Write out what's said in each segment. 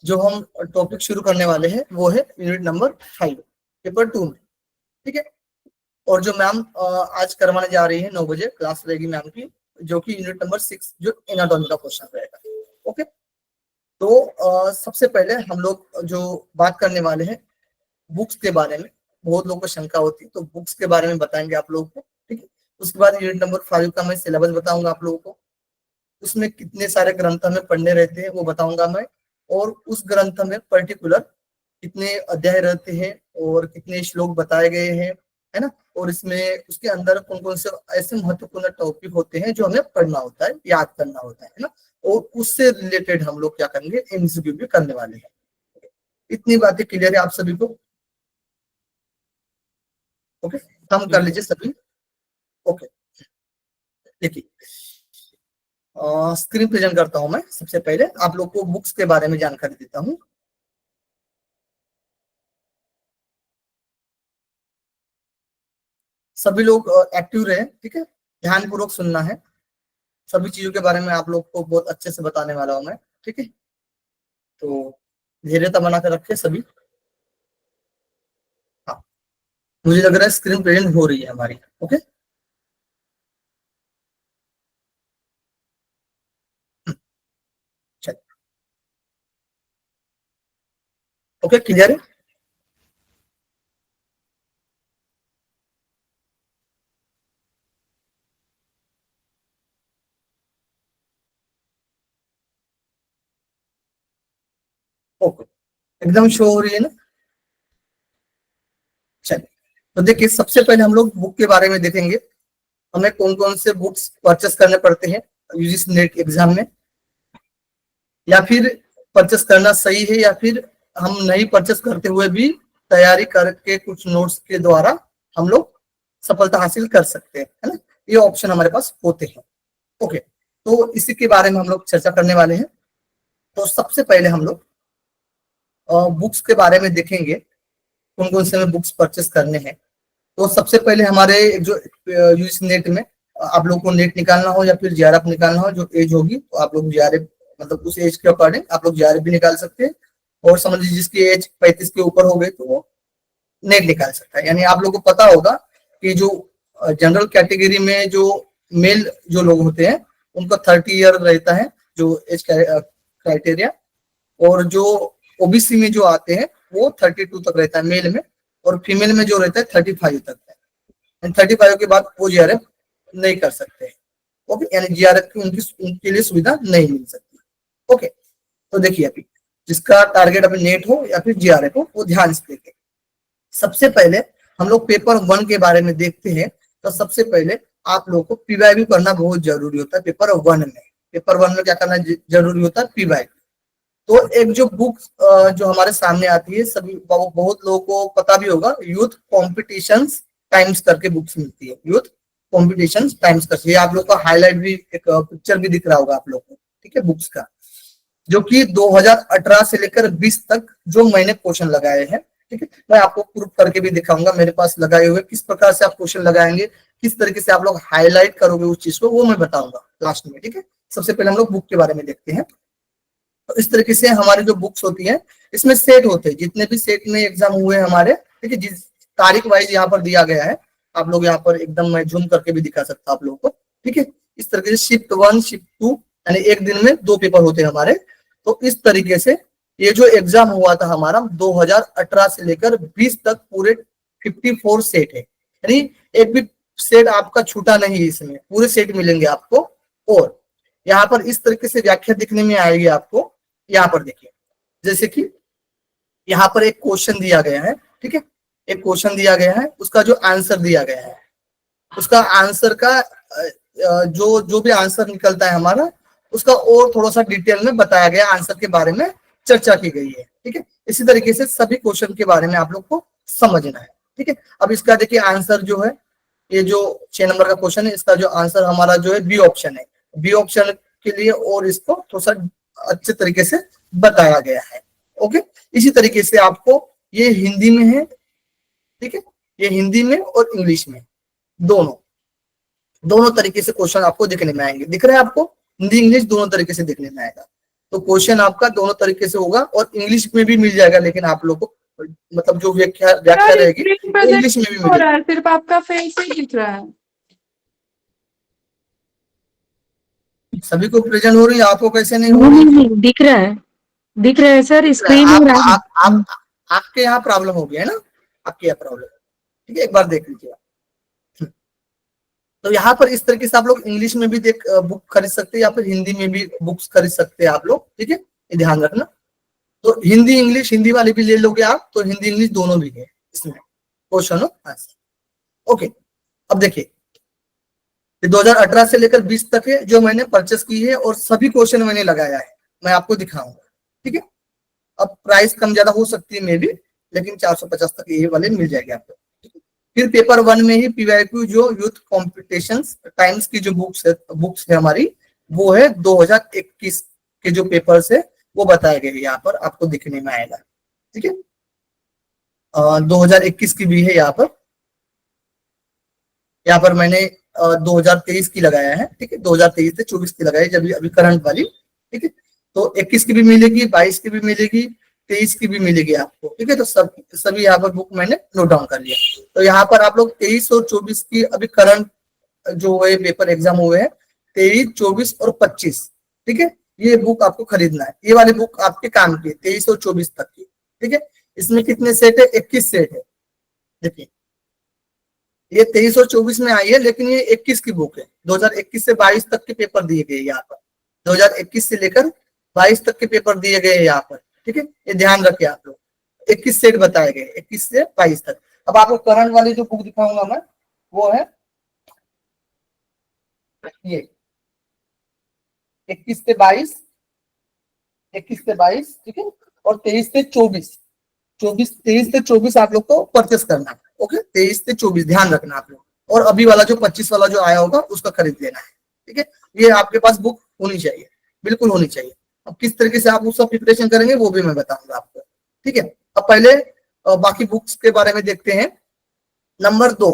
जो हम टॉपिक शुरू करने वाले हैं वो है यूनिट नंबर 5 पेपर 2 में। ठीक है, और जो मैम आज करवाने जा रही है 9 बजे क्लास रहेगी मैम की, जो कि यूनिट नंबर 6 जो एनाटॉमी का क्वेश्चन रहेगा। ओके, तो सबसे पहले हम लोग जो बात करने वाले हैं बुक्स के बारे में। बहुत लोगों को शंका होती है, तो बुक्स के बारे में बताएंगे आप लोगों को। ठीक है, उसके बाद यूनिट नंबर 5 का मैं सिलेबस बताऊंगा आप लोगों को। उसमें कितने सारे ग्रंथ हमें पढ़ने रहते हैं वो बताऊंगा मैं, और उस ग्रंथ में पर्टिकुलर कितने अध्याय रहते हैं और कितने श्लोक बताए गए हैं, है ना। और इसमें उसके अंदर कौन कौन से ऐसे महत्वपूर्ण टॉपिक होते हैं जो हमें पढ़ना होता है, याद करना होता है ना। और उससे रिलेटेड हम लोग क्या करेंगे, एमसीक्यू भी करने वाले हैं। इतनी बातें क्लियर है आप सभी को? ओके, हम कर लीजिए सभी। ओके, देखिए स्क्रीन प्रेजेंट करता हूं मैं। सबसे पहले आप लोग को बुक्स के बारे में जानकारी देता हूं। सभी लोग एक्टिव रहे, ठीक है, ध्यान पूर्वक सुनना है। सभी चीजों के बारे में आप लोग को बहुत अच्छे से बताने वाला हूं मैं। ठीक है, तो धैर्यता बना कर रखे सभी। हाँ, मुझे लग रहा है स्क्रीन प्रेजेंट हो रही है हमारी। ओके, चलिए। ओके, क्लियर है। ओके, एकदम शो हो रही है ना। चलिए, तो देखिए सबसे पहले हम लोग बुक के बारे में देखेंगे। हमें कौन कौन से बुक्स परचेस करने पड़ते हैं यूजीसी नेट एग्जाम में, या फिर परचेस करना सही है, या फिर हम नहीं परचेस करते हुए भी तैयारी करके कुछ नोट्स के द्वारा हम लोग सफलता हासिल कर सकते हैं, है ना। ये ऑप्शन हमारे पास होते हैं। ओके, तो इसी के बारे में हम लोग चर्चा करने वाले हैं। तो सबसे पहले हम लोग बुक्स के बारे में देखेंगे, कौन कौन से हमें बुक्स परचेस करने हैं। तो सबसे पहले हमारे जो यूजीसी नेट में आप लोग को नेट निकालना हो या फिर जीआरएफ निकालना हो, जो एज होगी तो आप लोग जीआरएफ, मतलब उस एज के अकॉर्डिंग आप लोग जीआरएफ भी निकाल सकते हैं। और समझ लीजिए जिसकी एज 35 के ऊपर हो गई तो वो नेट निकाल सकता है। यानी आप लोग को पता होगा कि जो जनरल कैटेगरी में जो मेल जो लोग होते हैं उनका 30 ईयर रहता है जो एज क्राइटेरिया, और जो ओबीसी में जो आते हैं वो 32 तक रहता है मेल में, और फीमेल में जो रहता है 35 तक है। 35 के बाद वो जीआरएफ नहीं कर सकते। ओके, यानी जीआरएफ की उनके लिए सुविधा नहीं मिल सकती। ओके, तो देखिए अभी जिसका टारगेट अभी नेट हो या फिर जीआरएफ हो वो ध्यान से देखें। सबसे पहले हम लोग पेपर 1 के बारे में देखते हैं। तो सबसे पहले आप लोग को पीवाईक्यू करना बहुत जरूरी होता है पेपर 1 में। पेपर 1 में क्या करना जरूरी होता है, पीवाईक्यू। तो एक जो बुक जो हमारे सामने आती है, सभी बहुत लोगों को पता भी होगा, यूथ कॉम्पिटिशंस टाइम्स करके बुक्स मिलती है। यूथ कॉम्पिटिशंस टाइम्स करके, ये आप लोग का हाईलाइट भी एक पिक्चर भी दिख रहा होगा आप लोग को, ठीक है, बुक्स का, जो कि 2018 से लेकर 20 तक जो मैंने क्वेश्चन लगाए हैं। ठीक है, मैं आपको प्रूफ करके भी दिखाऊंगा मेरे पास लगाए हुए, किस प्रकार से आप क्वेश्चन लगाएंगे, किस तरीके से आप लोग हाईलाइट करोगे उस चीज को, वो मैं बताऊंगा लास्ट में। ठीक है, सबसे पहले हम लोग बुक के बारे में देखते हैं। तो इस तरीके से हमारी जो बुक्स होती है, इसमें सेट होते हैं, जितने भी सेट में एग्जाम हुए हमारे, ठीक है, जिस तारीख वाइज यहाँ पर दिया गया है। आप लोग यहाँ पर एकदम मैं जूम करके भी दिखा सकता हूँ आप लोगों को। ठीक है, इस तरीके से शिफ्ट 1 शिफ्ट 2, यानी एक दिन में 2 पेपर होते हैं हमारे। तो इस तरीके से ये जो एग्जाम हुआ था हमारा 2018 से लेकर 20 तक, पूरे 54 सेट है। यानी एक भी सेट आपका छूटा नहीं है, इसमें पूरे सेट मिलेंगे आपको। और यहाँ पर इस तरीके से व्याख्या दिखने में आएगी आपको। यहाँ पर देखिए, जैसे कि यहाँ पर एक क्वेश्चन दिया गया है, ठीक है, एक क्वेश्चन दिया गया है, उसका जो आंसर दिया गया है, उसका आंसर का जो जो भी आंसर निकलता है हमारा, उसका और थोड़ा सा डिटेल में बताया गया, आंसर के बारे में चर्चा की गई है। ठीक है, इसी तरीके से सभी क्वेश्चन के बारे में आप लोग को समझना है। ठीक है, अब इसका देखिए आंसर जो है, ये जो 6 नंबर का क्वेश्चन है, इसका जो आंसर हमारा जो है बी ऑप्शन है। बी ऑप्शन के लिए और इसको थोड़ा सा अच्छे तरीके से बताया गया है। ओके, इसी तरीके से आपको ये हिंदी में है, ठीक है, ये हिंदी में और इंग्लिश में, दोनों दोनों तरीके से क्वेश्चन आपको देखने में आएंगे। दिख रहा है आपको, हिंदी इंग्लिश दोनों तरीके से देखने में आएगा। तो क्वेश्चन आपका दोनों तरीके से होगा और इंग्लिश में भी मिल जाएगा, लेकिन आप लोगों को मतलब जो व्याख्या यार रहेगी स्क्रीन वो पे इंग्लिश में भी हो मिलेगी। रहा है, सिर्फ आपका फेस ही दिख रहा है। सभी को प्रेजेंट हो रही है, आपको कैसे नहीं हो रही? नहीं, दिख रहा है, दिख रहा है सर, स्क्रीन आप, हो रहा है। आप आपके यहाँ प्रॉब्लम हो गया है ना, आपके यहाँ प्रॉब्लम, ठीक है, एक बार देख लीजिए। तो यहाँ पर इस तरीके से आप लोग इंग्लिश में भी देख बुक खरीद सकते हैं या फिर हिंदी में भी बुक्स खरीद सकते हैं आप लोग, ठीक है, ये ध्यान रखना। तो हिंदी इंग्लिश, हिंदी वाली भी ले लोगे आप तो हिंदी इंग्लिश दोनों भी है इसमें, क्वेश्चन आंसर। ओके, अब देखिए 2018 से लेकर 20 तक है जो मैंने परचेस की है और सभी क्वेश्चन मैंने लगाया है, मैं आपको दिखाऊंगा, ठीक है। अब प्राइस कम ज्यादा हो सकती है मे भी, लेकिन 450 तक ये वाले मिल जाएंगे आपको। फिर पेपर 1 में ही पीवाईक्यू जो यूथ कॉम्पिटिशंस टाइम्स की जो बुक्स है हमारी, वो है 2021 के जो पेपर्स है वो बताए गए यहाँ पर आपको दिखने में आएगा, ठीक है। 2021 की भी है यहाँ पर मैंने 2023 की लगाया है, ठीक है, 2023 से 24 की लगाई जब अभी करंट वाली, ठीक है। तो 21 की भी मिलेगी, 22 की भी मिलेगी, 23 की भी मिलेगी आपको, ठीक है। तो सभी यहाँ पर बुक मैंने नोट डाउन कर लिया। तो यहाँ पर आप लोग 23 और 24 की अभी करंट जो है पेपर एग्जाम हुए हैं, 23, 24 और 25, ठीक है, ये बुक आपको खरीदना है। ये वाली बुक आपके काम की है 23 और 24 तक की, ठीक है। इसमें कितने सेट है? 21 सेट है। देखिए ये 23 और 24 में आई है, लेकिन ये 21 की बुक है। 2021 से 22 तक के पेपर दिए गए यहाँ पर, 2021 से लेकर 22 तक के पेपर दिए गए हैं यहाँ पर, ठीक है, ये ध्यान रखिए आप लोग। 21 सेट बताए गए, 21 से 22 तक। अब आपको करंट वाली जो बुक दिखाऊंगा मैं, वो है ये 21 से 22, 21 से 22, ठीक है, और 23 से 24, 23 से 24 आप लोग को परचेस करना है। ओके, 23 से 24 ध्यान रखना आप लोग। और अभी वाला जो 25 वाला जो आया होगा उसका खरीद लेना है, ठीक है। ये आपके पास बुक होनी चाहिए, बिल्कुल होनी चाहिए। अब किस तरीके से आप उसका प्रिपरेशन करेंगे वो भी मैं बताऊंगा आपको, ठीक है। अब पहले बाकी बुक्स के बारे में देखते हैं। नंबर 2,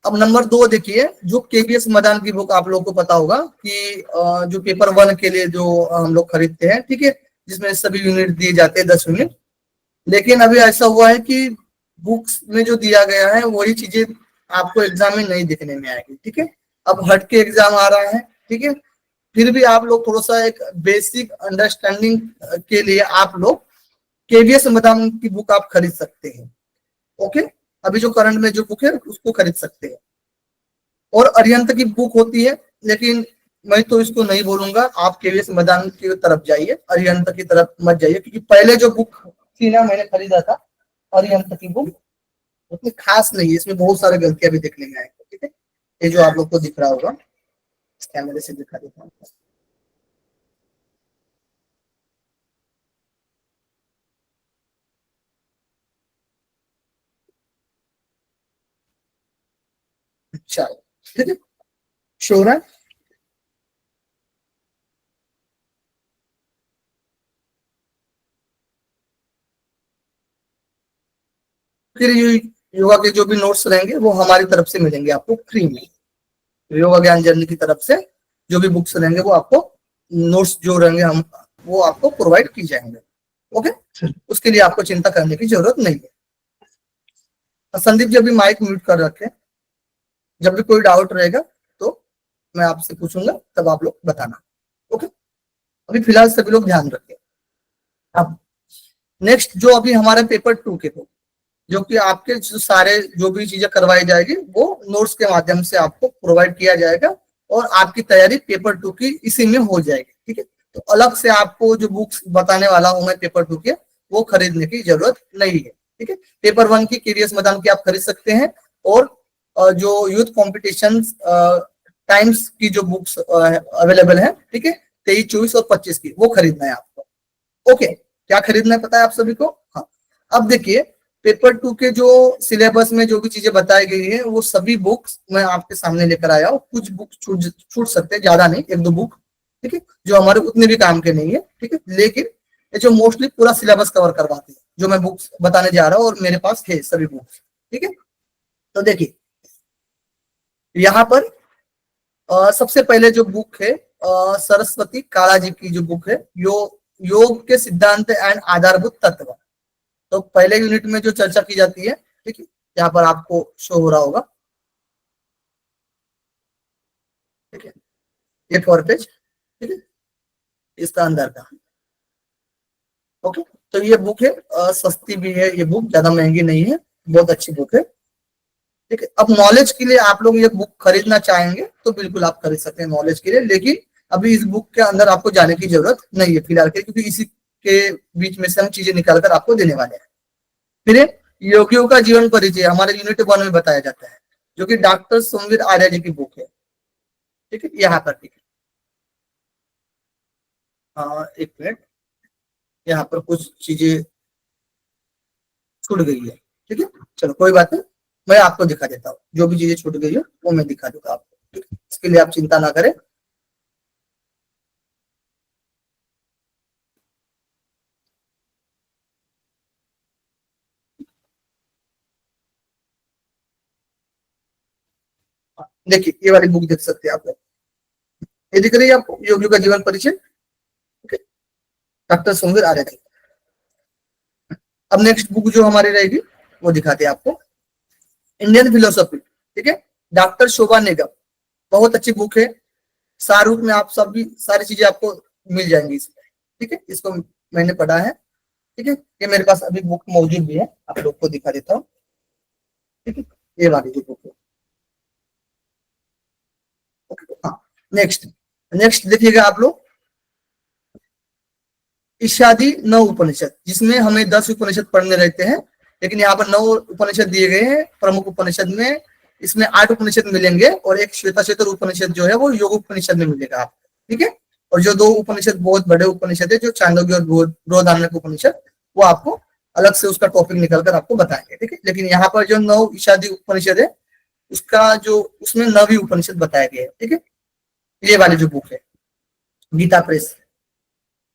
अब नंबर 2 देखिए, जो केवीएस मदान की बुक आप लोगों को पता होगा कि जो पेपर 1 के लिए जो हम लोग खरीदते हैं, ठीक है, जिसमें सभी यूनिट दिए जाते हैं 10 यूनिट। लेकिन अभी ऐसा हुआ है कि बुक्स में जो दिया गया है वही चीजें आपको एग्जाम में नहीं दिखने में आएगी, ठीक है। अब हट के एग्जाम आ रहा है, ठीक है, फिर भी आप लोग थोड़ा सा एक बेसिक अंडरस्टैंडिंग के लिए आप लोग केवीएस मदान की बुक आप खरीद सकते हैं। ओके, अभी जो करंट में जो बुक है उसको खरीद सकते हैं। और अरिहंत की बुक होती है, लेकिन मैं तो इसको नहीं बोलूंगा, आप केवीएस मैदान की तरफ जाइए, अरिहंत की तरफ मत जाइए, क्योंकि पहले जो बुक थी ना मैंने खरीदा था अरिहंत की बुक, उतनी खास नहीं है, इसमें बहुत सारे गलतियां भी देखने में आएंगी, ठीक है। ये जो आप लोग को दिख रहा होगा, कैमरे से दिखा देता हूँ। अच्छा, ठीक है, श्योर है। फिर ये योगा के जो भी नोट्स रहेंगे वो हमारी तरफ से मिलेंगे आपको फ्री में। योगा ज्ञान जर्नी की तरफ से जो भी बुक्स रहेंगे वो आपको, नोट्स जो रहेंगे हम वो आपको प्रोवाइड की जाएंगे। ओके, उसके लिए आपको चिंता करने की जरूरत नहीं है। संदीप जी अभी माइक म्यूट कर रखे, जब भी कोई डाउट रहेगा तो मैं आपसे पूछूंगा, तब आप लोग बताना। ओके, अभी फिलहाल सभी लोग ध्यान रखें। अब नेक्स्ट जो अभी हमारे पेपर 2 के थे, जो कि आपके जो सारे जो भी चीजें करवाई जाएगी वो नोट्स के माध्यम से आपको प्रोवाइड किया जाएगा और आपकी तैयारी पेपर 2 की इसी में हो जाएगी, ठीक है। तो अलग से आपको जो बुक्स बताने वाला हूं मैं पेपर 2 के, वो खरीदने की जरूरत नहीं है, ठीक है। पेपर 1 की केवीएस मैदान की आप खरीद सकते हैं, और जो यूथ कॉम्पिटिशन टाइम्स की जो बुक्स अवेलेबल है, ठीक है, 23, 24 और 25 की, वो खरीदना है आपको। ओके, क्या खरीदना है पता है आप सभी को? हाँ, अब देखिए पेपर 2 के जो सिलेबस में जो भी चीजें बताई गई है वो सभी बुक्स मैं आपके सामने लेकर आया हूँ। कुछ बुक छूट सकते हैं, ज्यादा नहीं, 1-2 बुक, ठीक है, जो हमारे उतने भी काम के नहीं है, ठीक है, लेकिन ये जो मोस्टली पूरा सिलेबस कवर करवाते हैं जो मैं बुक्स बताने जा रहा हूँ, और मेरे पास है सभी बुक्स, ठीक है। तो देखिए यहाँ पर सबसे पहले जो बुक है सरस्वती काला जी की जो बुक है योग के सिद्धांत एंड आधारभूत तत्व। तो पहले यूनिट में जो चर्चा की जाती है, ठीक है, यहाँ पर आपको शो हो रहा होगा, ठीक है, ये कवर पेज, ठीक है, इसका अंदर का, ओके। तो ये बुक है, सस्ती भी है, ये बुक ज्यादा महंगी नहीं है, बहुत अच्छी बुक है, ठीक है। अब नॉलेज के लिए आप लोग ये बुक खरीदना चाहेंगे तो बिल्कुल आप खरीद सकते हैं नॉलेज के लिए, लेकिन अभी इस बुक के अंदर आपको जाने की जरूरत नहीं है फिलहाल के, क्योंकि इसी के बीच में से हम चीजें निकाल कर आपको देने वाले हैं। फिर योगियों का जीवन परिचय हमारे यूनिट 1 में बताया जाता है, जो कि डॉक्टर सोमवीर आर्य जी की बुक है, ठीक है, यहाँ पर, ठीक है। एक मिनट, यहाँ पर कुछ चीजें छूट गई है, ठीक है, चलो कोई बात नहीं, मैं आपको दिखा देता हूँ, जो भी चीजें छूट गई है वो मैं दिखा दूंगा आपको, ठीक है, इसके लिए आप चिंता ना करें। देखिए ये वाली बुक देख सकते हैं आप लोग, ये दिख रही है आपको, योगियों का जीवन परिचय, ठीक है, डॉक्टर सोमवीर आर्य जी। अब नेक्स्ट बुक जो हमारी रहेगी वो दिखाते हैं आपको, इंडियन फिलोसफी, ठीक है, डॉक्टर शोभा निगम, बहुत अच्छी बुक है, सार रूप में आप सब भी सारी चीजें आपको मिल जाएंगी इसमें, ठीक है, इसको मैंने पढ़ा है, ठीक है, ये मेरे पास अभी बुक मौजूद भी है, आप लोग को दिखा देता हूँ, ठीक है, ये वाली जो बुक है, ओके। हाँ, नेक्स्ट नेक्स्ट देखिएगा आप लोग, इत्यादि 9 उपनिषद, जिसमें हमें 10 उपनिषद पढ़ने रहते हैं, लेकिन यहाँ पर 9 उपनिषद दिए गए हैं प्रमुख उपनिषद में, इसमें 8 उपनिषद मिलेंगे और एक श्वेताश्वतर उपनिषद जो है वो योग उपनिषद में मिलेगा आपको, ठीक है। और जो 2 उपनिषद बहुत बड़े उपनिषद है, जो चांदोग्य और बृहदारण्यक उपनिषद, वो आपको अलग से उसका टॉपिक निकल कर आपको बताएंगे, ठीक है। लेकिन यहाँ पर जो 9 ईशादी उपनिषद है, उसका जो उसमें 9वीं उपनिषद बताया गया है, ठीक है। ये वाली जो बुक है गीता प्रेस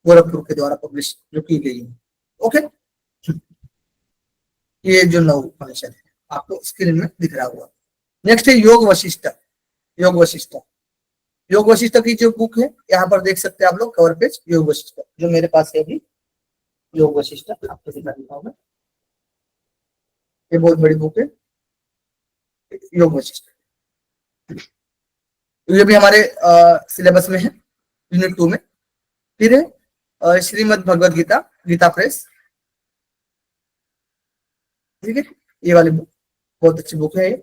गोरखपुर के द्वारा पब्लिश जो की गई है, ओके। ये जो 9 उपनिषद है आपको स्क्रीन में दिख रहा होगा। नेक्स्ट है योग वशिष्ठ, योग वशिष्ठ, योग वशिष्ठ की जो बुक है यहाँ पर देख सकते हैं आप लोग, कवर पेज योग वशिष्ठ जो मेरे पास है अभी, योग वशिष्ठ आपको दिखा देता हूँ मैं, ये बहुत बड़ी बुक है योग वशिष्ठ, ये भी हमारे सिलेबस में है यूनिट 2 में। फिर है श्रीमद् भगवद गीता, गीता प्रेस, ठीक है, ये वाली बुक बहुत अच्छी बुक है ये।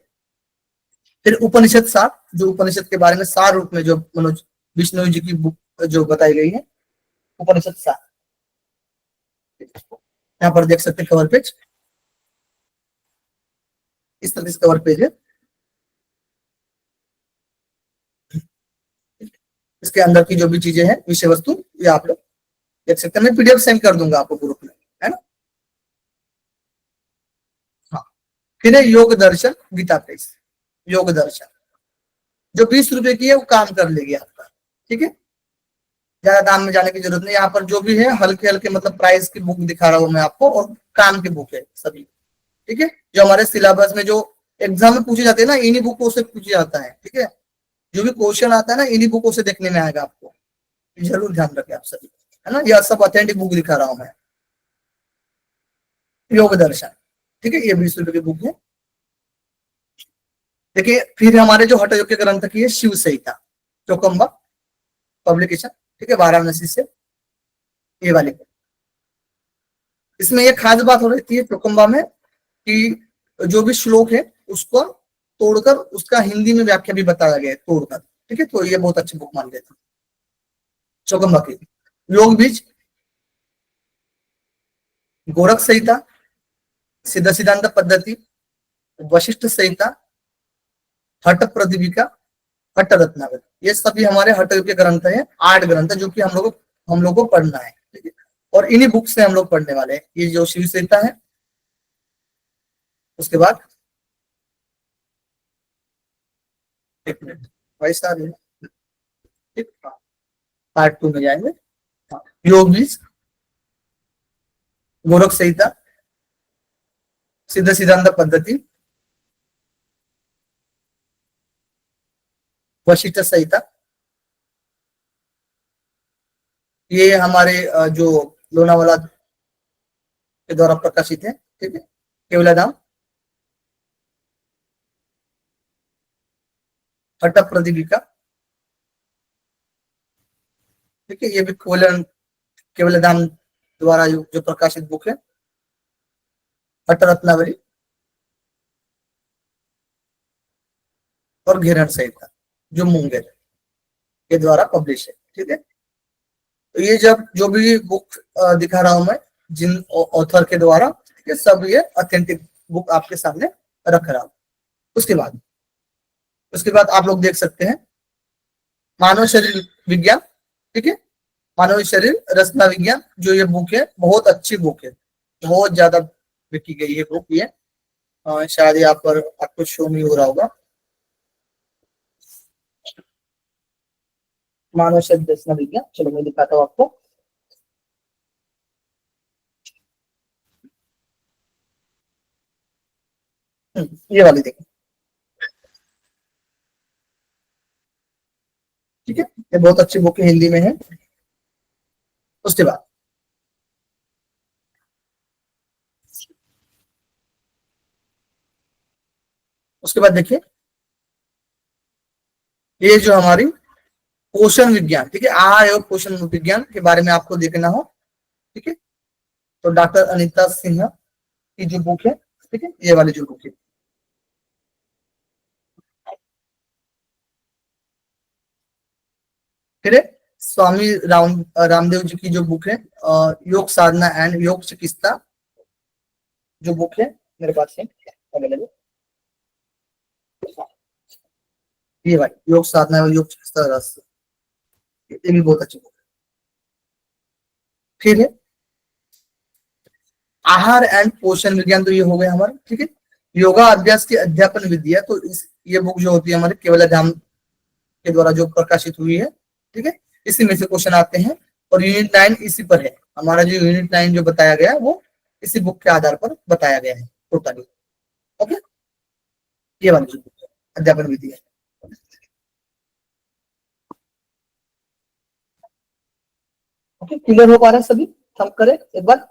फिर उपनिषद सार, जो उपनिषद के बारे में सार रूप में जो मनोज विष्णु जी की बुक जो बताई गई है, उपनिषद सार, यहाँ पर देख सकते हैं कवर पेज, इस तरह से कवर पेज है, इसके अंदर की जो भी चीजें हैं विषय वस्तु ये आप लोग देख सकते हैं, मैं पीडीएफ सेंड कर दूंगा आपको ग्रुप में, है ना। हाँ, फिर है योग दर्शन गीता प्रेस, योग दर्शन जो 20 रुपए की है वो काम कर लेगी आपका, ठीक है, ज्यादा दाम में जाने की जरूरत नहीं, यहाँ पर जो भी है हल्के हल्के मतलब प्राइस की बुक दिखा रहा हूँ मैं आपको, और काम की बुक है सभी, ठीक है, जो हमारे सिलेबस में जो एग्जाम में पूछे जाते हैं ना, इन्हीं बुकों से पूछे जाता है, ठीक है, जो भी क्वेश्चन आता है ना इन्हीं बुकों से देखने में आएगा आपको, जरूर ध्यान रखें आप सभी, है ना, यह सब ऑथेंटिक बुक दिखा रहा हूं मैं, योग दर्शन, ठीक है, ये 20 रुपए की बुक है। देखिए फिर हमारे जो हठ योग के ग्रंथ की है शिव संहिता, चौकम्बा पब्लिकेशन, ठीक है, वाराणसी से, ये वाली, इसमें एक खास बात हो रहती है चौकम्बा में कि जो भी श्लोक है उसको तोड़कर उसका हिंदी में व्याख्या भी बताया गया है तोड़कर, ठीक है, तो ये बहुत अच्छी बुक मान लेता चौकम्बा की। योग बीज, गोरख संहिता, सिद्ध सिद्धांत पद्धति, वशिष्ठ संहिता, हट प्रदीपिका, हट रत्नावली, ये सभी हमारे हट के ग्रंथ हैं, 8 ग्रंथ जो कि हम लोग को पढ़ना है, ठीक है, और इन्हीं बुक से हम लोग पढ़ने वाले हैं। ये जो शिव संहिता है, उसके बाद एक मिनट वैसा ठीक, पार्ट 2 में जाएंगे। योग बीज, गोरख संहिता, सिद्ध सिद्धांत पद्धति, वशिष्ठ संहिता, ये हमारे जो लोनावाला के द्वारा प्रकाशित है, ठीक है। केवलाधाम, हट्ट प्रदीपिका, ठीक है, ये भी केवलाधाम द्वारा जो प्रकाशित बुक है। हट्ट रत्नावली और घेरण संहिता जो मुंगेर के द्वारा पब्लिश है, ठीक है। तो ये जब जो भी बुक दिखा रहा हूं मैं जिन ऑथर के द्वारा, ठीक है, सब ये ऑथेंटिक बुक आपके सामने रख रहा हूं। उसके बाद आप लोग देख सकते हैं मानव शरीर विज्ञान, ठीक है, मानव शरीर रचना विज्ञान, जो ये बुक है बहुत अच्छी बुक है, बहुत ज्यादा बिकी गई है बुक ये। शायद यहाँ पर आपको शो नहीं हो रहा होगा, मानव शरीर रचना विज्ञान, चलो मैं दिखाता हूँ आपको। ये वाली देखिए, ठीक है, ये बहुत अच्छी बुक है, हिंदी में है। उसके बाद देखिए, ये जो हमारी पोषण विज्ञान, ठीक है, आहार एवं पोषण विज्ञान के बारे में आपको देखना हो, ठीक है, तो डॉक्टर अनीता सिन्हा की जो बुक है, ठीक है, ये वाली जो बुक है। फिर स्वामी रामदेव जी की जो बुक है योग साधना एंड योग चिकित्सा, जो बुक है मेरे पास है अवेलेबल, ये भाई योग साधना एवं योग चिकित्सा रहस्य, ये भी बहुत अच्छी बुक है। फिर है आहार एंड पोषण विज्ञान, तो ये हो गया हमारा, ठीक है। योगा अभ्यास की अध्यापन विद्या, तो ये बुक जो होती है हमारे केवलाधाम के द्वारा जो प्रकाशित हुई है, ठीक है, इसी में से क्वेश्चन आते हैं। और यूनिट 9 इसी पर है, हमारा जो यूनिट 9 जो बताया गया है वो इसी बुक के आधार पर बताया गया है टोटली, ओके। ये वाली जो बुक है अध्यापन विधि है, ओके। क्लियर हो पा रहा है सभी? हम करें एक बार,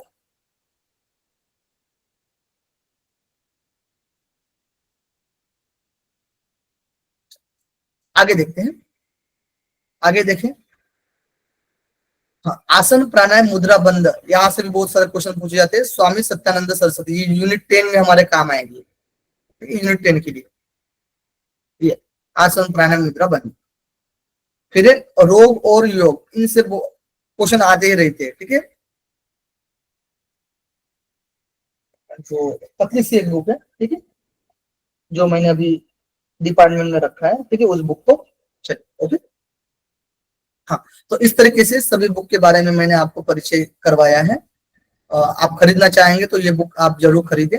आगे देखते हैं, आगे देखें। हाँ, आसन प्राणायाम मुद्रा बंद, यहाँ से भी बहुत सारे क्वेश्चन पूछे जाते हैं। स्वामी सत्यानंद सरस्वती, ये यूनिट 10 में हमारे काम आएंगे, यूनिट 10 के लिए। ये आसन प्राणायाम मुद्रा बंद, फिर रोग और योग, इनसे क्वेश्चन आते ही रहते हैं, ठीक है। जो पतली सी एक बुक है, ठीक है, जो मैंने अभी डिपार्टमेंट में रखा है, ठीक है, उस बुक को चलिए, ओके। हाँ, तो इस तरीके से सभी बुक के बारे में मैंने आपको परिचय करवाया है। आप खरीदना चाहेंगे तो ये बुक आप जरूर खरीदें।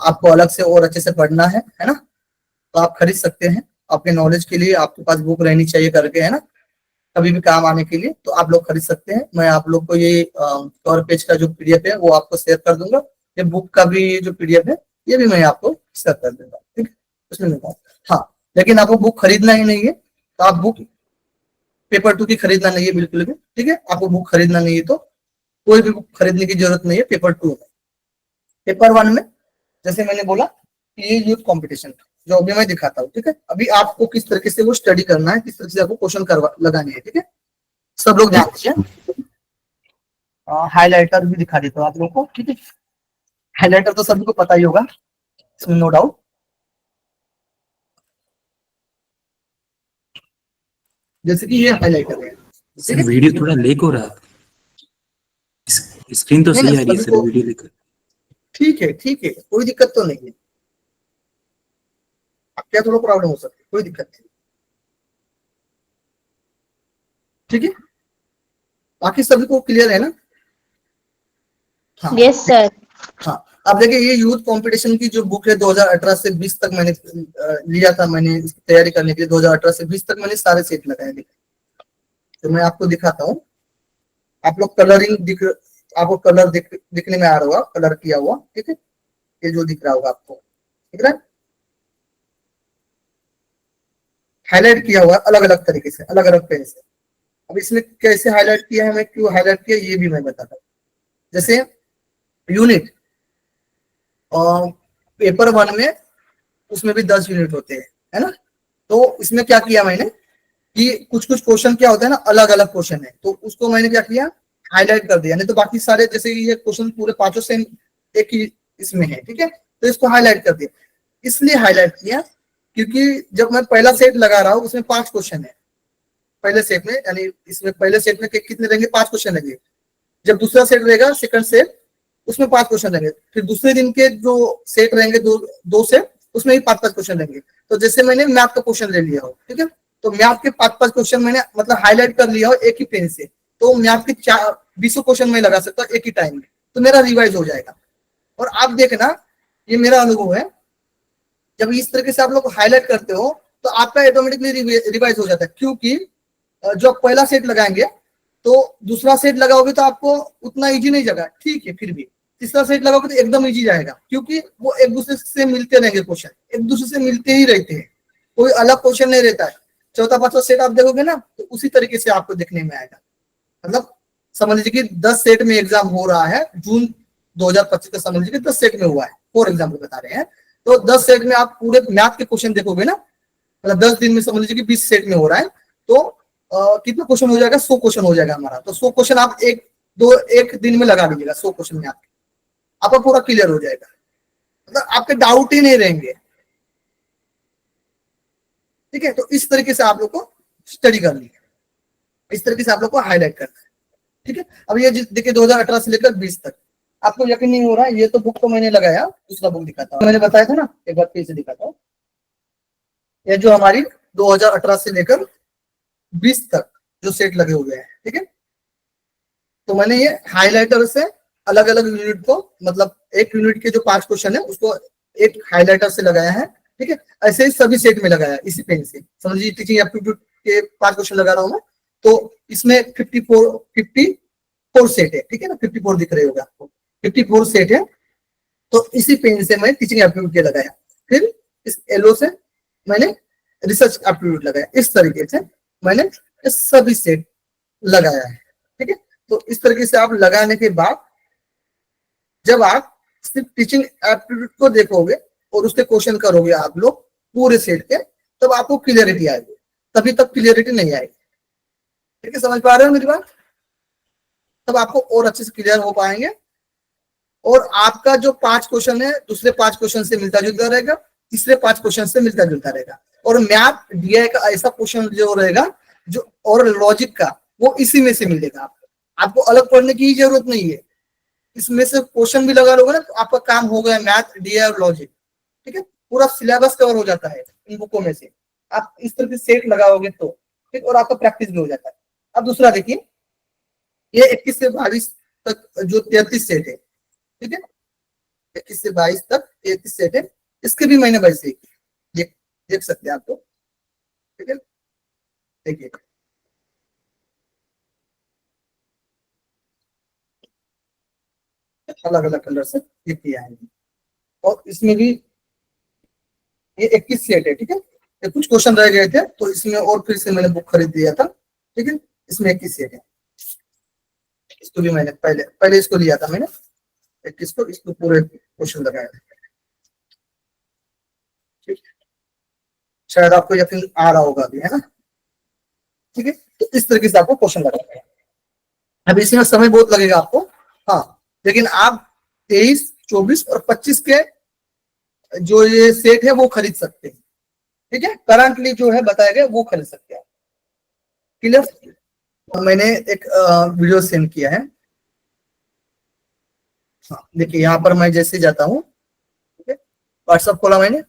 आपको अलग से और अच्छे से पढ़ना है ना, तो आप खरीद सकते हैं। आपके नॉलेज के लिए आपके पास बुक रहनी चाहिए करके, है ना, कभी भी काम आने के लिए, तो आप लोग खरीद सकते हैं। मैं आप लोग को ये कवर पेज का जो पीडीएफ है वो आपको शेयर कर दूंगा। ये बुक का भी जो पीडीएफ है ये भी मैं आपको शेयर कर दूंगा, ठीक है, उसमें हाँ। लेकिन आपको बुक खरीदना ही नहीं है तो आप बुक पेपर 2 की खरीदना नहीं है बिल्कुल भी, ठीक है। आपको बुक खरीदना नहीं है तो कोई भी बुक खरीदने की जरूरत नहीं है पेपर 2 में। पेपर 1 में जैसे मैंने बोला कि ये यूथ कंपटीशन जो अभी मैं दिखाता हूँ, ठीक है। अभी आपको किस तरीके से वो स्टडी करना है, किस तरीके से आपको क्वेश्चन करवा लगाने हैं, ठीक है। सब लोग ध्यान दीजिए। हाईलाइटर भी दिखा देता हूँ आप लोगों को, ठीक है। हाईलाइटर तो सभी को पता ही होगा, इसमें नो डाउट। जैसे कि ये हाईलाइटर है, सर वीडियो थोड़ा लेक हो रहा है, स्क्रीन तो सही आ रही है सर, वीडियो लेकर। ठीक है, ठीक है, कोई दिक्कत तो नहीं है। अब क्या थोड़ा प्रॉब्लम हो सकती है, कोई दिक्कत नहीं, ठीक है। बाकी सभी को क्लियर है ना? हाँ, यस सर। हाँ, अब देखिए ये यूथ कंपटीशन की जो बुक है 2018 से 20 तक मैंने लिया था, मैंने इसकी तैयारी करने के लिए 2018 से 20 तक मैंने सारे सेट लगाए। तो मैं आपको दिखाता हूँ, आप लोग कलरिंग आपको कलर दिखने में आ रहा होगा, कलर किया हुआ, ठीक है। ये जो दिख रहा होगा आपको, दिख रहा है, हाईलाइट किया हुआ है अलग अलग तरीके से, अलग अलग पेन से। अब इसमें कैसे हाईलाइट किया है, हमें क्यों हाईलाइट किया, ये भी मैं बताता हूँ। जैसे यूनिट और पेपर 1 में उसमें भी 10 यूनिट होते हैं, है ना। तो इसमें क्या किया मैंने कि कुछ कुछ क्वेश्चन क्या होता है ना, अलग अलग क्वेश्चन है, तो उसको मैंने क्या किया, हाईलाइट कर दिया। नहीं तो बाकी सारे जैसे ये क्वेश्चन पूरे पांचों सेम एक ही इसमें है, ठीक है, तो इसको हाईलाइट कर दिया। इसलिए हाईलाइट किया क्योंकि जब मैं पहला सेट लगा रहा हूँ उसमें 5 क्वेश्चन है पहले सेट में, यानी इसमें पहले सेट में कितने रहेंगे, 5 क्वेश्चन रहेंगे। जब दूसरा सेट रहेगा, सेकंड सेट, उसमें 5 क्वेश्चन रहेंगे। फिर दूसरे दिन के जो सेट रहेंगे, दो सेट, उसमें भी 5-5 क्वेश्चन रहेंगे। तो जैसे मैंने मैथ का क्वेश्चन ले लिया हो, ठीक है, तो मैथ के 5-5 क्वेश्चन मैंने मतलब हाईलाइट कर लिया हो एक ही पेन से, तो मैथ के 20 क्वेश्चन मैं लगा सकता हूँ एक ही टाइम में, तो मेरा रिवाइज हो जाएगा। और आप देखना, ये मेरा अनुभव है, जब इस तरीके से आप लोग हाईलाइट करते हो तो आपका ऑटोमेटिकली रिवाइज हो जाता है। क्योंकि जो आप पहला सेट लगाएंगे तो दूसरा सेट लगाओगे तो आपको उतना इजी नहीं जाएगा, ठीक है, फिर भी तीसरा सेट लगाओगे तो एकदम इजी जाएगा, क्योंकि वो एक दूसरे से मिलते रहेंगे, क्वेश्चन एक दूसरे से मिलते ही रहते हैं, कोई अलग क्वेश्चन नहीं रहता है। चौथा पांचवा सेट आप देखोगे ना, तो उसी तरीके से आपको देखने में आएगा। मतलब समझ लीजिए कि 10 सेट में एग्जाम हो रहा है, जून 2025 का समझ लीजिए 10 सेट में हुआ है, फॉर एग्जाम्पल बता रहे हैं, तो 10 सेट में आप पूरे मैथ के क्वेश्चन देखोगे ना, मतलब 10 दिन में समझ लीजिए कि 20 सेट में हो रहा है, तो कितना क्वेश्चन हो जाएगा, 100 क्वेश्चन हो जाएगा हमारा। तो 100 क्वेश्चन आप एक दिन में लगा लीजिएगा, 100 क्वेश्चन में आपका पूरा क्लियर हो जाएगा, मतलब आपके डाउट ही नहीं रहेंगे, ठीक है। तो इस तरीके से आप लोग को स्टडी करनी है, इस तरीके से आप लोग को हाईलाइट करना है, ठीक है। अब ये देखिए 2018 से लेकर 20 तक, आपको यकीन नहीं हो रहा है, ये तो बुक तो मैंने लगाया, दूसरा बुक दिखाता हूँ, मैंने बताया था ना, एक बार फिर से दिखाता हूँ। ये जो हमारी 2018 से लेकर 20 तक जो सेट लगे हुए हैं, ठीक है, तो मैंने ये हाईलाइटर से अलग अलग यूनिट को, मतलब एक यूनिट के जो 5 क्वेश्चन है उसको एक हाईलाइटर से लगाया है, ठीक है। ऐसे ही सभी सेट में लगाया इसी पेन से, समझिए टीचिंग एप्टीट्यूड के 5 क्वेश्चन लगा रहा हूँ मैं, तो इसमें 54 सेट है, ठीक है ना, 54 दिख रहे होगा आपको, 54 सेट है, तो इसी पेन से मैं टीचिंग एप्टीट्यूड के लगाया। फिर इस येलो से मैंने रिसर्च एप्टीट्यूड लगाया, इस तरीके से मैंने सभी सेट लगाया है, ठीक है। तो इस तरीके से आप लगाने के बाद जब आप सिर्फ टीचिंग एप्टीट्यूड को देखोगे और उसके क्वेश्चन करोगे आप लोग पूरे सेट के, तब आपको क्लियरिटी आएगी, तभी तक क्लियरिटी नहीं आएगी, ठीक है। समझ पा रहे हो मेरी बात? तब आपको और अच्छे से क्लियर हो पाएंगे, और आपका जो 5 क्वेश्चन है दूसरे 5 क्वेश्चन से मिलता जुलता रहेगा, तीसरे 5 क्वेश्चन से मिलता जुलता रहेगा, और मैथ डीआई का ऐसा क्वेश्चन जो रहेगा जो और लॉजिक का, वो इसी में से मिलेगा आपको अलग पढ़ने की जरूरत नहीं है, इसमें से क्वेश्चन भी लगा लोगे ना तो आपका काम हो गया, मैथ डीआई और लॉजिक, ठीक है। पूरा सिलेबस कवर हो जाता है इन बुकों में से, आप इस तरह से सेट लगाओगे तो, ठीक, और आपका प्रैक्टिस भी हो जाता है। अब दूसरा देखिए, ये 21 से 22 तक जो 33 सेट है, ठीक है, 21 से 22 तक 33 सेट है, इसके भी मैंने वैसे ही देख सकते हैं आपको, ठीक है। देखिए अलग अलग कलर से ये किया है, और इसमें भी ये 21 सेट है, ठीक है। ये कुछ क्वेश्चन रह गए थे तो इसमें और फिर से मैंने बुक खरीद लिया था, ठीक है। इसमें 21 सेट है, इसको भी मैंने पहले इसको लिया था मैंने 21 को, इसको पूरे क्वेश्चन लगाया था, ठीक है। शायद आपको यकीन आ रहा होगा अभी, है ना, ठीक है। तो इस तरीके से आपको क्वेश्चन लगाना है। अब इसमें समय बहुत लगेगा आपको, हाँ, लेकिन आप 23, 24 और 25 के जो ये सेट है वो खरीद सकते हैं, ठीक है। करंटली जो है बताया गया वो खरीद सकते हैं, क्लियर। मैंने एक वीडियो सेंड किया है, हाँ देखिए यहाँ पर मैं जैसे जाता हूँ, ठीक है, व्हाट्सएप खोला मैंने,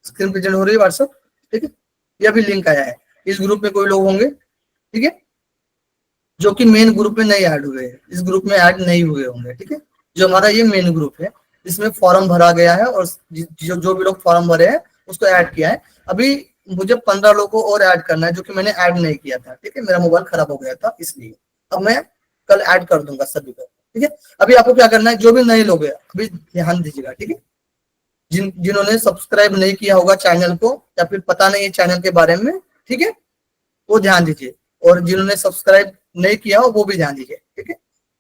स्क्रीन प्रेजेंट हो रही है व्हाट्सएप, ठीक है। ये अभी लिंक आया है, इस ग्रुप में कोई लोग होंगे, ठीक है, जो कि मेन ग्रुप में नहीं ऐड हुए हैं, इस ग्रुप में ऐड नहीं हुए होंगे, ठीक है। जो हमारा ये मेन ग्रुप है, इसमें फॉर्म भरा गया है, और जो भी लोग फॉर्म भरे हैं उसको ऐड किया है। अभी मुझे 15 लोगों को और ऐड करना है, जो कि मैंने ऐड नहीं किया था, ठीक है, मेरा मोबाइल खराब हो गया था इसलिए। अब मैं कल ऐड कर दूंगा सभी को, ठीक है। अभी आपको क्या करना है, जो भी नए लोग हैं अभी ध्यान दीजिएगा, ठीक है। जिन्होंने सब्सक्राइब नहीं किया होगा चैनल को या फिर पता नहीं है चैनल के बारे में, ठीक है, वो ध्यान दीजिए, और जिन्होंने सब्सक्राइब नहीं किया हो वो भी ध्यान दीजिए, ठीक है।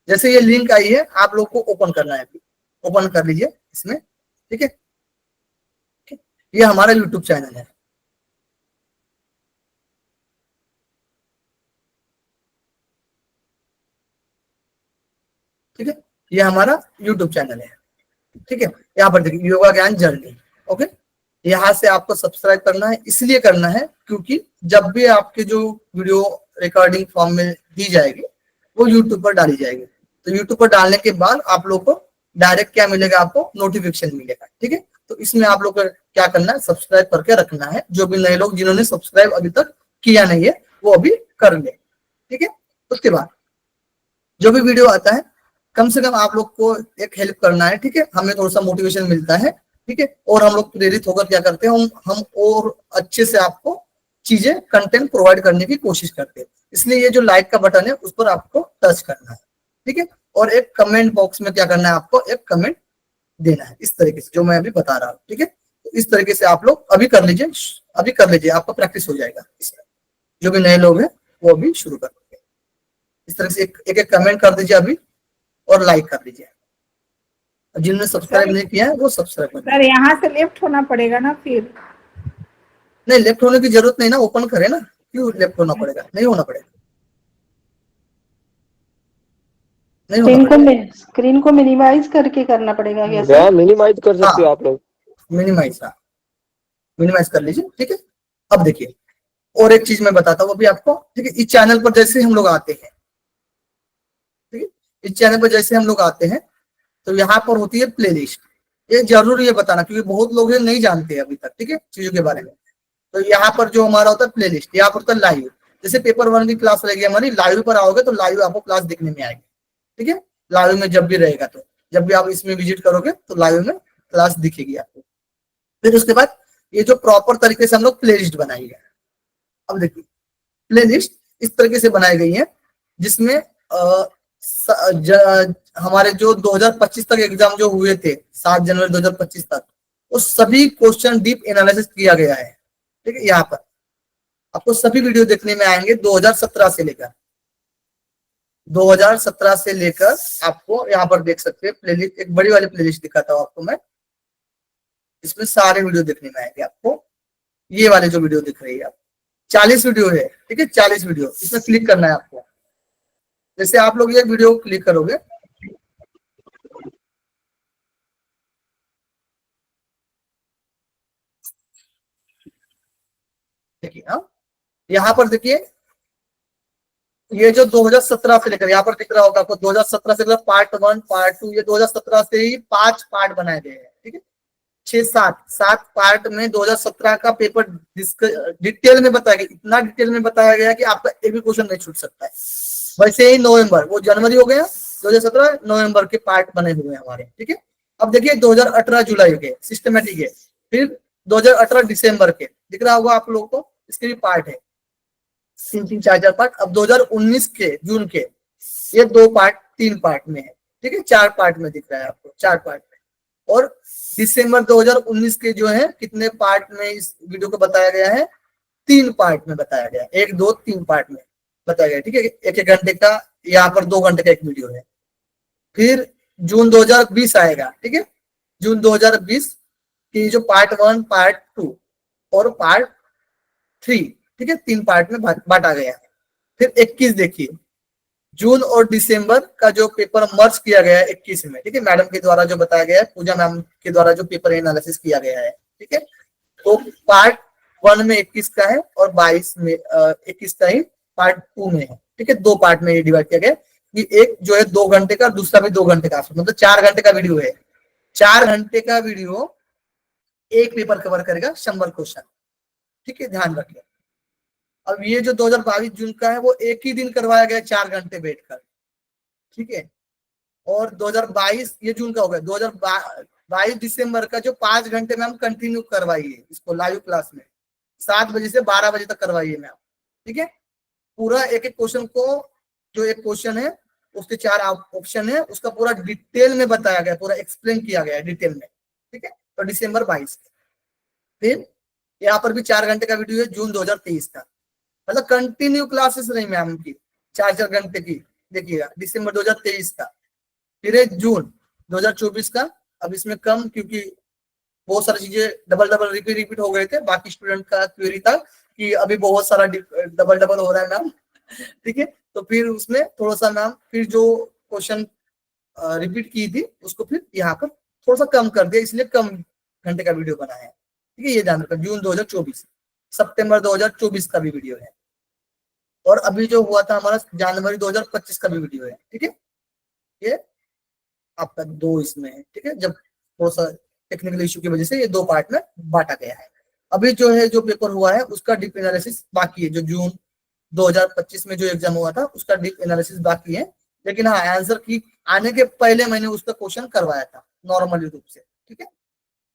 जैसे ये लिंक आई है आप लोग को ओपन करना है, ओपन कर लीजिए इसमें, ठीक है। ये हमारा यूट्यूब चैनल है, ठीक है, ये हमारा यूट्यूब चैनल है, ठीक है। यहाँ पर देखिए योगा ज्ञान जर्नी, ओके। यहाँ से आपको सब्सक्राइब करना है, इसलिए करना है क्योंकि जब भी आपके जो वीडियो रिकॉर्डिंग फॉर्म में दी जाएगी वो यूट्यूब पर डाली जाएगी, तो यूट्यूब पर डालने के बाद आप लोग को डायरेक्ट क्या मिलेगा, आपको नोटिफिकेशन मिलेगा, ठीक है। तो इसमें आप लोग को क्या करना है, सब्सक्राइब करके रखना है। जो भी नए लोग जिन्होंने सब्सक्राइब अभी तक किया नहीं है वो अभी कर ले, ठीक है। उसके बाद जो भी वीडियो आता है कम से कम आप लोग को एक हेल्प करना है, ठीक है, हमें थोड़ा सा मोटिवेशन मिलता है, ठीक है, और हम लोग प्रेरित होकर क्या करते हैं, हम और अच्छे से आपको चीजें कंटेंट प्रोवाइड करने की कोशिश करते हैं। इसलिए ये जो लाइक का बटन है उस पर आपको टच करना है, ठीक है, और एक कमेंट बॉक्स में क्या करना है, आपको एक कमेंट देना है, इस तरीके से जो मैं अभी बता रहा हूँ, ठीक है। तो इस तरीके से आप लोग अभी कर लीजिए, अभी कर लीजिए, आपका प्रैक्टिस हो जाएगा इसमें। जो भी नए लोग हैं वो अभी शुरू कर देंगे, इस तरह से एक एक कमेंट कर दीजिए अभी और लाइक कर दीजिए। जिन्होंने सब्सक्राइब नहीं किया है वो सब्सक्राइब कर सर यहाँ से लेफ्ट होना पड़ेगा ना फिर? नहीं, लेफ्ट होने की जरूरत नहीं ना, ओपन करे ना, क्यों लेफ्ट होना पड़ेगा, नहीं होना पड़ेगा, नहीं होना पड़ेगा। स्क्रीन को मिनिमाइज करके करना पड़ेगा क्या सर? हाँ मिनिमाइज कर सकते हो आप लोग। मिनिमाइज, हाँ मिनिमाइज कर लीजिए, ठीक है। अब देखिए और एक चीज मैं बताता हूँ अभी आपको, ठीक है। इस चैनल पर जैसे हम लोग आते हैं, ठीक है, इस चैनल पर जैसे हम लोग आते हैं तो यहाँ पर होती है प्लेलिस्ट। ये जरूर ये बताना क्योंकि बहुत लोग नहीं जानते अभी तक, ठीक है, चीजों के बारे में। तो यहाँ पर जो हमारा होता है प्लेलिस्ट, यहाँ पर होता है लाइव। जैसे पेपर 1 की क्लास रहेगी हमारी, लाइव पर आओगे तो लाइव आपको क्लास देखने में आएगी, ठीक है। लाइव में जब भी रहेगा तो जब भी आप इसमें विजिट करोगे तो लाइव में क्लास दिखेगी आपको। फिर उसके बाद ये जो प्रॉपर तरीके से हम लोग प्लेलिस्ट बनाई है, अब देखिए प्लेलिस्ट इस तरीके से बनाई गई है जिसमें हमारे जो 2025 तक एग्जाम जो हुए थे 7 जनवरी 2025 तक, वो सभी क्वेश्चन डीप एनालिसिस किया गया है, ठीक है। यहाँ पर आपको सभी वीडियो देखने में आएंगे 2017 से लेकर आपको यहाँ पर देख सकते हैं प्लेलिस्ट, एक बड़ी वाली प्लेलिस्ट दिखाता हूँ आपको मैं, इसमें सारे वीडियो देखने में आएंगे आपको। ये वाले जो वीडियो दिख रही है आपको 40 वीडियो है, ठीक है, 40 वीडियो, इसमें क्लिक करना है आपको। जैसे आप लोग ये वीडियो क्लिक करोगे, देखिए हाँ, यहाँ पर देखिए ये जो 2017 से लेकर, यहाँ पर दिख रहा होगा आपको 2017 से लेकर पार्ट 1 पार्ट 2, ये 2017 से ही 5 पार्ट बनाए गए हैं, ठीक है। 7 पार्ट में 2017 का पेपर डिटेल में बताया गया, इतना डिटेल में बताया गया कि आपका एक भी क्वेश्चन नहीं छूट सकता है। वैसे ही नवंबर, वो जनवरी हो गया, 2017 नवंबर के पार्ट बने हुए हैं हमारे, ठीक है। अब देखिए 2018 जुलाई के सिस्टमेटिक है, फिर 2018 दिसंबर के दिख रहा होगा आप लोगों को, इसके भी पार्ट है 3 4 पार्ट। अब 2019 के जून के ये 2 पार्ट 3 पार्ट में है, ठीक है, 4 पार्ट में दिख रहा है आपको, 4 पार्ट में। और दिसंबर 2019 के जो है कितने पार्ट में इस वीडियो को बताया गया है, 3 पार्ट में बताया गया, 1 2 3 पार्ट में बताया गया, ठीक है। 1 घंटे का, यहाँ पर 2 घंटे का एक वीडियो है। फिर जून 2020 आएगा, ठीक है, जून 2020 की जो पार्ट 1 पार्ट 2 और पार्ट 3, ठीक है, 3 पार्ट में बांटा गया है। फिर 21 देखिए, जून और दिसंबर का जो पेपर मर्ज किया गया है 21 में, ठीक है, मैडम के द्वारा जो बताया गया है, पूजा मैम के द्वारा जो पेपर एनालिसिस किया गया है, ठीक है। तो पार्ट 1 में 21 का है और 22 में 21 का ही पार्ट 2 में है, ठीक है। 2 पार्ट में ये डिवाइड किया गया कि एक जो है 2 घंटे का, दूसरा भी 2 घंटे का, मतलब 4 घंटे का वीडियो है। 4 घंटे का वीडियो एक पेपर कवर करेगा, 100 क्वेश्चन, ठीक है, ध्यान रखिए। अब ये जो 2022 जून का है वो एक ही दिन करवाया गया 4 घंटे बैठकर, ठीक है। और 2022 ये जून का हो गया, 2022 दिसंबर का जो 5 घंटे में हम कंटिन्यू करवाइए इसको लाइव क्लास में, 7 बजे से 12 बजे तक करवाइए मैम, ठीक है। पूरा एक एक क्वेश्चन को, जो एक क्वेश्चन है उसके 4 ऑप्शन है, उसका पूरा डिटेल में बताया गया, पूरा एक्सप्लेन किया गया है डिटेल में, ठीक है। तो दिसंबर 22। फिर यहाँ पर भी 4 घंटे का वीडियो है जून 2023 का, मतलब कंटिन्यू क्लासेस रही मैम की 4 घंटे की, देखिएगा दिसंबर 2023 का। फिर है जून 2024 का, अब इसमें कम क्योंकि बहुत सारी चीजें डबल रिपीट हो गए थे, बाकी स्टूडेंट का क्वेरी था कि अभी बहुत सारा डबल हो रहा है मैम, ठीक है। तो फिर उसमें थोड़ा सा मैम फिर जो क्वेश्चन रिपीट की थी उसको फिर यहाँ पर थोड़ा सा कम कर दिया, इसलिए कम घंटे का वीडियो बनाया है, ठीक है। ये ध्यान रखना, जून 2024, सितंबर 2024 का भी वीडियो है, और अभी जो हुआ था हमारा जनवरी 2025 का भी वीडियो है, ठीक है। ये आपका 2 इसमें है, ठीक है, जब थोड़ा सा टेक्निकल इशू की वजह से ये 2 पार्ट में बांटा गया है। अभी जो है जो पेपर हुआ है उसका डीप एनालिसिस बाकी है, जो जून 2025 में जो एग्जाम हुआ था उसका डीप एनालिसिस बाकी है, लेकिन हाँ आंसर की आने के पहले मैंने उसका क्वेश्चन करवाया था नॉर्मली रूप से, ठीक है।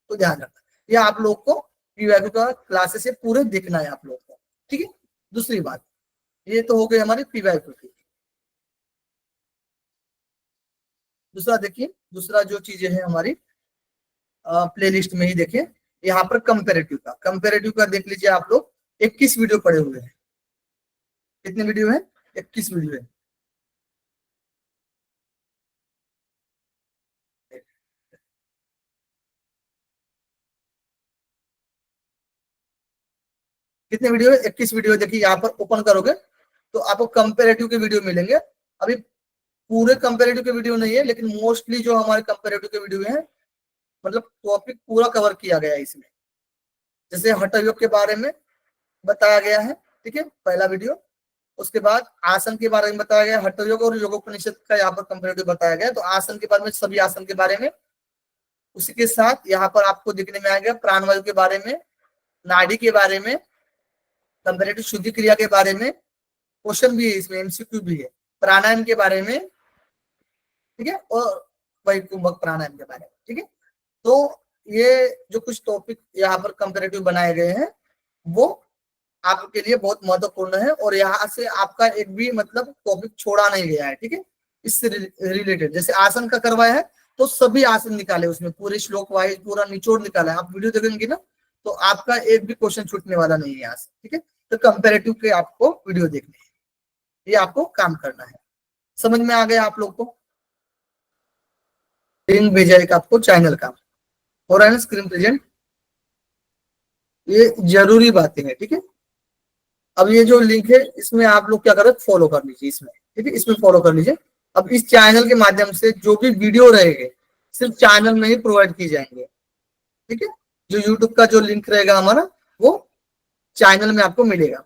तो ध्यान रखना, ये आप लोग को पीवाईक्यू का क्लासेस से पूरे देखना है आप लोग को, ठीक है। दूसरी बात, ये तो हो गई हमारी पीवाईक्यू की। दूसरा देखिए, दूसरा जो चीजें है हमारी प्लेलिस्ट में ही देखिए, यहाँ पर कंपेरेटिव का देख लीजिए आप लोग, 21 वीडियो पड़े हुए हैं। कितने वीडियो है? 21 वीडियो है। कितने वीडियो है? 21 वीडियो। देखिए यहाँ पर ओपन करोगे तो आपको कंपेरेटिव के वीडियो मिलेंगे। अभी पूरे कंपेरेटिव के वीडियो नहीं है, लेकिन मोस्टली जो हमारे कंपेरेटिव के वीडियो है, मतलब टॉपिक पूरा कवर किया गया है इसमें। जैसे हठयोग के बारे में बताया गया है, ठीक है, पहला वीडियो। उसके बाद आसन के बारे में बताया गया, हठयोग और योगोपनिषद का यहाँ पर कंपेरेटिव बताया गया। तो आसन के बारे में, सभी आसन के बारे में। उसी के साथ यहाँ पर आपको देखने में आएगा प्राणवायु के बारे में, नाड़ी के बारे में, कंपेरेटिव शुद्धि क्रिया के बारे में, क्वेश्चन भी है इसमें, एमसीक्यू भी है, प्राणायाम के बारे में, ठीक है, और वही कुंभक प्राणायाम के बारे में, ठीक है। तो ये जो कुछ टॉपिक यहाँ पर कंपेरेटिव बनाए गए हैं वो आपके लिए बहुत महत्वपूर्ण है, और यहाँ से आपका एक भी मतलब टॉपिक छोड़ा नहीं गया है, ठीक है। इससे रिलेटेड जैसे आसन का करवाया है तो सभी आसन निकाले, उसमें पूरे श्लोक वाइज पूरा निचोड़ निकाला है। आप वीडियो देखेंगे ना तो आपका एक भी क्वेश्चन छूटने वाला नहीं है यहाँ से, ठीक है। तो कंपेरेटिव के आपको वीडियो देखने हैं, ये आपको काम करना है। समझ में आ गया आप लोग को? लिंक भेजा एक आपको चैनल का, हो रहा है ना स्क्रीन प्रेजेंट? ये जरूरी बातें हैं, ठीक है। अब ये जो लिंक है इसमें आप लोग क्या करें, फॉलो कर लीजिए इसमें, ठीक है, इसमें फॉलो कर लीजिए। अब इस चैनल के माध्यम से जो भी वीडियो रहेंगे सिर्फ चैनल में ही प्रोवाइड की जाएंगे, ठीक है। जो यूट्यूब का जो लिंक रहेगा हमारा वो चैनल में आपको मिलेगा,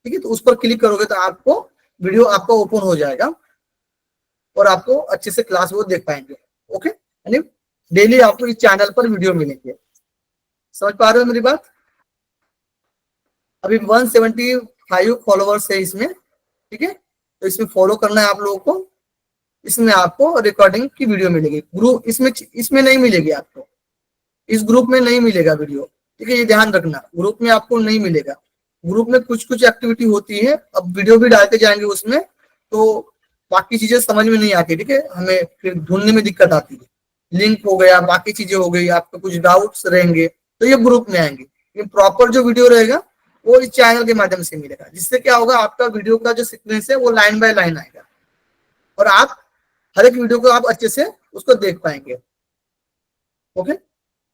ठीक है। तो उस पर क्लिक करोगे तो आपको वीडियो आपका ओपन हो जाएगा और आपको अच्छे से क्लास वो देख पाएंगे, ओके। यानी डेली आपको इस चैनल पर वीडियो मिलेंगे। समझ पा रहे हो मेरी बात? अभी 175 फॉलोअर्स है इसमें, ठीक है। तो इसमें फॉलो करना है आप लोगों को। इसमें आपको रिकॉर्डिंग की वीडियो मिलेगी, ग्रुप इसमें नहीं मिलेगी आपको, इस ग्रुप में नहीं मिलेगा वीडियो, ठीक है। ये ध्यान रखना, ग्रुप में आपको नहीं मिलेगा। ग्रुप में कुछ कुछ एक्टिविटी होती है, अब वीडियो भी डालते जाएंगे उसमें तो बाकी चीजें समझ में नहीं आती, ठीक है, हमें फिर ढूंढने में दिक्कत आती है। लिंक हो गया, बाकी चीजें हो गई, आपको कुछ डाउट्स रहेंगे तो ये ग्रुप में आएंगे, लेकिन प्रॉपर जो वीडियो रहेगा वो इस चैनल के माध्यम से मिलेगा। जिससे क्या होगा, आपका वीडियो का जो सीक्वेंस है वो लाइन बाय लाइन आएगा और आप हर एक वीडियो को आप अच्छे से उसको देख पाएंगे, ओके।